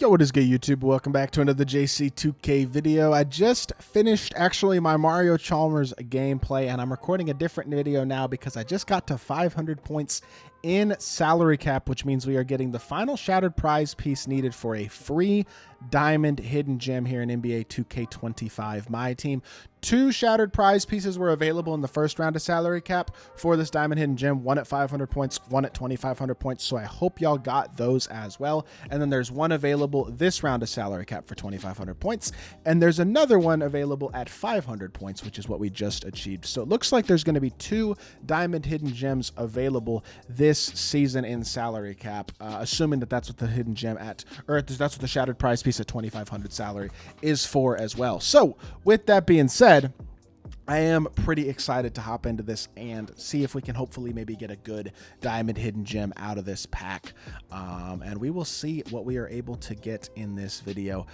Yo, what is good, YouTube? Welcome back to another JC2K video. I just finished actually my Mario Chalmers gameplay, and I'm recording a different video now because I just got to 500 points in salary cap, which means we are getting the final shattered prize piece needed for a free diamond hidden gem here in NBA 2K25 MyTEAM. 2 shattered prize pieces were available in the first round of salary cap for this diamond hidden gem, one at 500 points, one at 2,500 points. So I hope y'all got those as well. And then there's one available this round of salary cap for 2,500 points. And there's another one available at 500 points, which is what we just achieved. So it looks like there's going to be 2 diamond hidden gems available this season in salary cap, assuming that that's what the hidden gem at, or that's what the shattered prize piece at 2,500 salary is for as well. So with that being said, I am pretty excited to hop into this and see if we can hopefully maybe get a good diamond hidden gem out of this pack. And we will see what we are able to get in this video.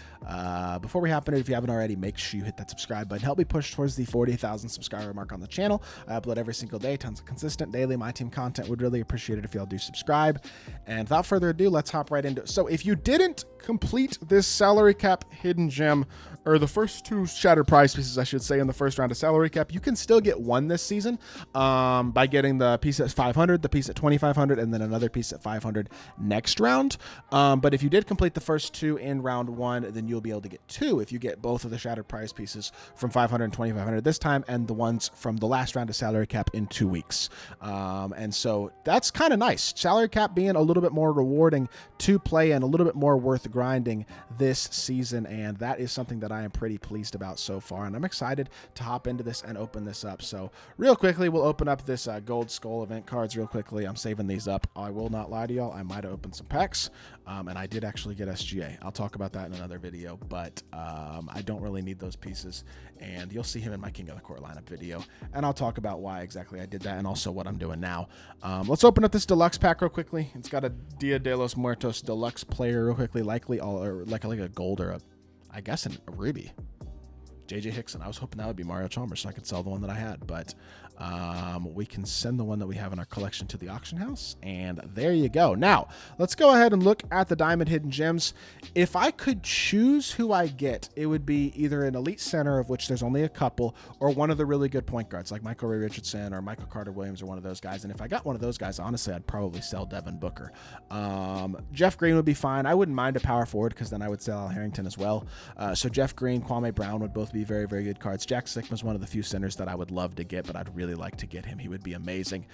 Before we hop into it, if you haven't already, make sure you hit that subscribe button. Help me push towards the 40,000 subscriber mark on the channel. I upload every single day, tons of consistent daily MyTEAM content. Would really appreciate it if y'all do subscribe. And without further ado, let's hop right into it. So if you didn't complete this salary cap hidden gem, or the first 2 shattered prize pieces, I should say, in the first round of salary cap, you can still get one this season by getting the piece at 500, the piece at 2,500, and then another piece at 500 next round. But if you did complete the first 2 in round 1, then you'll be able to get 2 if you get both of the shattered prize pieces from 500 and 2,500 this time, and the ones from the last round of salary cap in 2 weeks. And so that's kind of nice. Salary cap being a little bit more rewarding to play and a little bit more worth grinding this season, and that is something that I am pretty pleased about so far, and I'm excited to hop into this and open this up. So real quickly, we'll open up this gold skull event cards real quickly. I'm saving these up. I will not lie to y'all, I might have opened some packs, and I did actually get SGA. I'll talk about that in another video, but I don't really need those pieces, and you'll see him in my King of the Court lineup video, and I'll talk about why exactly I did that and also what I'm doing now. Let's open up this deluxe pack real quickly. It's got a Dia de los Muertos deluxe player real quickly, likely all, or like a gold or I guess a ruby. JJ Hickson. I was hoping that would be Mario Chalmers so I could sell the one that I had, but we can send the one that we have in our collection to the auction house, and there you go. Now let's go ahead and look at the diamond hidden gems. If I could choose who I get, it would be either an elite center, of which there's only a couple, or one of the really good point guards like Michael Ray Richardson or Michael Carter Williams, or one of those guys. And if I got one of those guys, honestly, I'd probably sell Devin Booker. Jeff Green would be fine. I wouldn't mind a power forward because then I would sell Al Harrington as well. So Jeff Green, Kwame Brown would both be very, very good cards. Jack Sigma's one of the few centers that I would love to get, but I'd really like to get him. He would be amazing.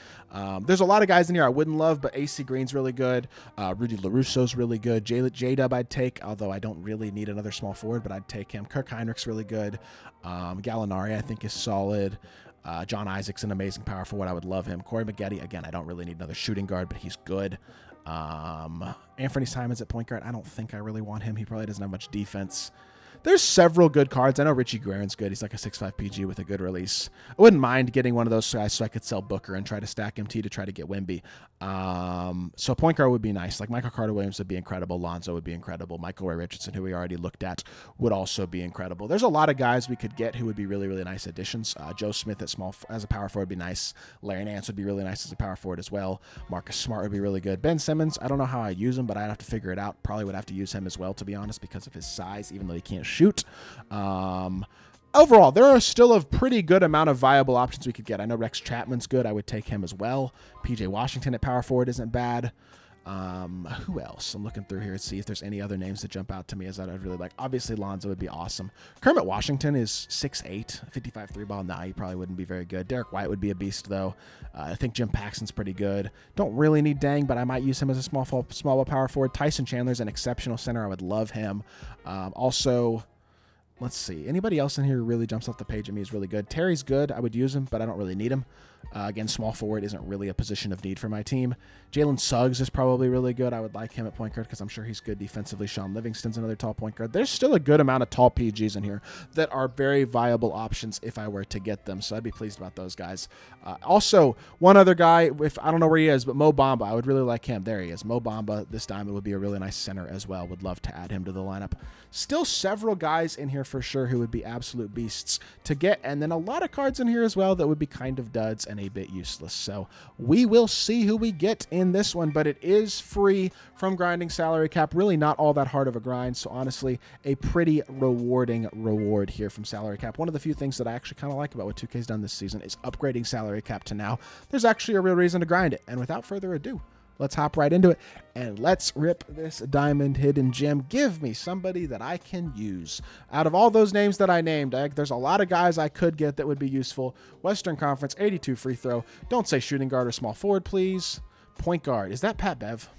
There's a lot of guys in here I wouldn't love, but AC Green's really good. Rudy LaRusso's really good. J-Dub I'd take, although I don't really need another small forward, but I'd take him. Kirk Heinrich's really good. Gallinari I think is solid. John Isaac's an amazing power forward. I would love him. Corey Maggette, again, I don't really need another shooting guard, but he's good. Anthony Simons at point guard. I don't think I really want him. He probably doesn't have much defense. There's several good cards. I know Richie Guerin's good. He's like a 6'5 PG with a good release. I wouldn't mind getting one of those guys so I could sell Booker and try to stack MT to try to get Wemby. So point guard would be nice. Like Michael Carter Williams would be incredible. Lonzo would be incredible. Michael Ray Richardson, who we already looked at, would also be incredible. There's a lot of guys we could get who would be really, really nice additions. Joe Smith as a power forward would be nice. Larry Nance would be really nice as a power forward as well. Marcus Smart would be really good. Ben Simmons, I don't know how I use him, but I'd have to figure it out. Probably would have to use him as well, to be honest, because of his size, even though he can't shoot. Overall, there are still a pretty good amount of viable options we could get. I know Rex Chapman's good. I would take him as well. PJ Washington at power forward isn't bad. Who else? I'm looking through here to see if there's any other names that jump out to me as I'd really like. Obviously, Lonzo would be awesome. Kermit Washington is 6'8", 55 3-ball. Nah, he probably wouldn't be very good. Derek White would be a beast, though. I think Jim Paxson's pretty good. Don't really need Dang, but I might use him as a small ball power forward. Tyson Chandler's an exceptional center. I would love him. Also, let's see. Anybody else in here who really jumps off the page at me is really good. Terry's good. I would use him, but I don't really need him. Again, small forward isn't really a position of need for my team. Jalen Suggs is probably really good. I would like him at point guard because I'm sure he's good defensively. Sean Livingston's another tall point guard. There's still a good amount of tall PGs in here that are very viable options if I were to get them, so I'd be pleased about those guys. Also, one other guy, if I don't know where he is, but Mo Bamba, I would really like him. There he is. Mo Bamba, this diamond, would be a really nice center as well. Would love to add him to the lineup. Still several guys in here for sure who would be absolute beasts to get, and then a lot of cards in here as well that would be kind of duds and a bit useless. So we will see who we get in this one, but it is free from grinding salary cap. Really not all that hard of a grind. So honestly, a pretty rewarding reward here from salary cap. One of the few things that I actually kind of like about what 2K's done this season is upgrading salary cap to now there's actually a real reason to grind it. And without further ado, let's hop right into it and let's rip this diamond hidden gem. Give me somebody that I can use. Out of all those names that I named, there's a lot of guys I could get that would be useful. Western Conference, 82 free throw. Don't say shooting guard or small forward, please. Point guard. Is that Pat Bev?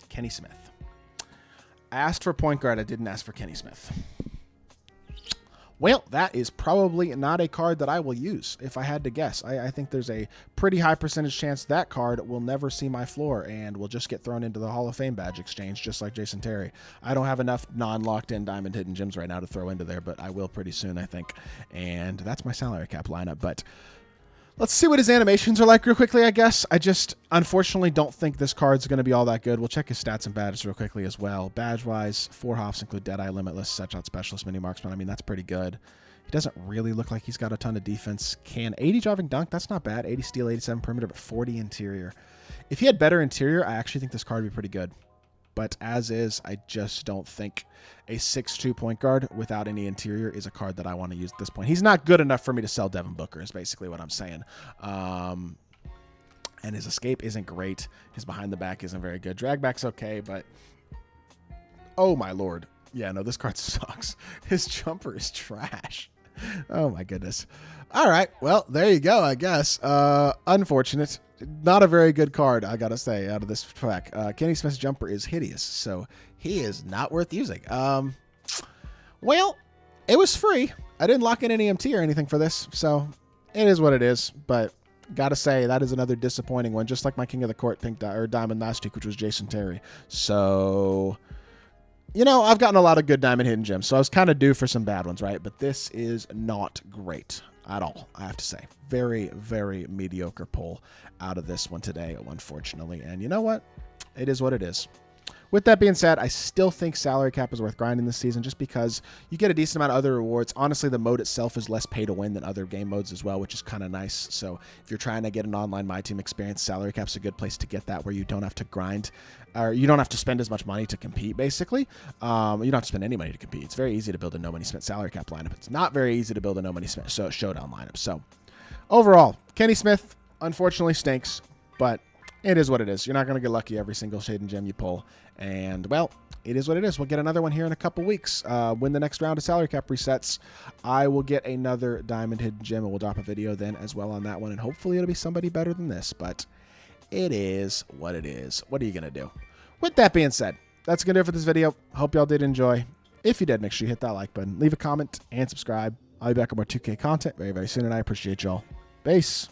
Kenny Smith. I asked for point guard. I didn't ask for Kenny Smith. Well, that is probably not a card that I will use if I had to guess. I think there's a pretty high percentage chance that card will never see my floor and will just get thrown into the Hall of Fame badge exchange, just like Jason Terry. I don't have enough non-locked in diamond hidden gems right now to throw into there, but I will pretty soon, I think. And that's my salary cap lineup. But let's see what his animations are like real quickly, I guess. I just, unfortunately, don't think this card's going to be all that good. We'll check his stats and badges real quickly as well. Badge-wise, 4 Hoffs include Deadeye, Limitless, Set-Shot Specialist, Mini Marksman. I mean, that's pretty good. He doesn't really look like he's got a ton of defense. 80 driving dunk, that's not bad. 80 steal, 87 perimeter, but 40 interior. If he had better interior, I actually think this card would be pretty good. But as is, I just don't think a 6'2 point guard without any interior is a card that I want to use at this point. He's not good enough for me to sell Devin Booker is basically what I'm saying. And his escape isn't great. His behind the back isn't very good. Drag back's okay, but oh my lord. Yeah, no, this card sucks. His jumper is trash. Oh my goodness. All right, well, there you go, I guess. Unfortunate. Not a very good card, I gotta say, out of this pack. Kenny Smith's jumper is hideous, so he is not worth using. Well, it was free. I didn't lock in any MT or anything for this, so it is what it is. But gotta say, that is another disappointing one, just like my King of the Court pink or diamond last week, which was Jason Terry. So, you know, I've gotten a lot of good diamond hidden gems, so I was kind of due for some bad ones, right? But this is not great at all, I have to say. Very, very mediocre pull out of this one today, unfortunately. And you know what? It is what it is. With that being said, I still think salary cap is worth grinding this season just because you get a decent amount of other rewards. Honestly, the mode itself is less pay to win than other game modes as well, which is kind of nice. So if you're trying to get an online MyTEAM experience, salary cap's a good place to get that, where you don't have to grind, or you don't have to spend as much money to compete, basically. You don't have to spend any money to compete. It's very easy to build a no money spent salary cap lineup. It's not very easy to build a no money spent showdown lineup. So overall, Kenny Smith unfortunately stinks, but it is what it is. You're not going to get lucky every single hidden gem you pull. And, well, it is what it is. We'll get another one here in a couple weeks. When the next round of salary cap resets, I will get another diamond hidden gem, and we'll drop a video then as well on that one. And hopefully it'll be somebody better than this. But it is what it is. What are you going to do? With that being said, that's going to do it for this video. Hope y'all did enjoy. If you did, make sure you hit that like button, leave a comment, and subscribe. I'll be back with more 2K content very, very soon, and I appreciate y'all. Peace.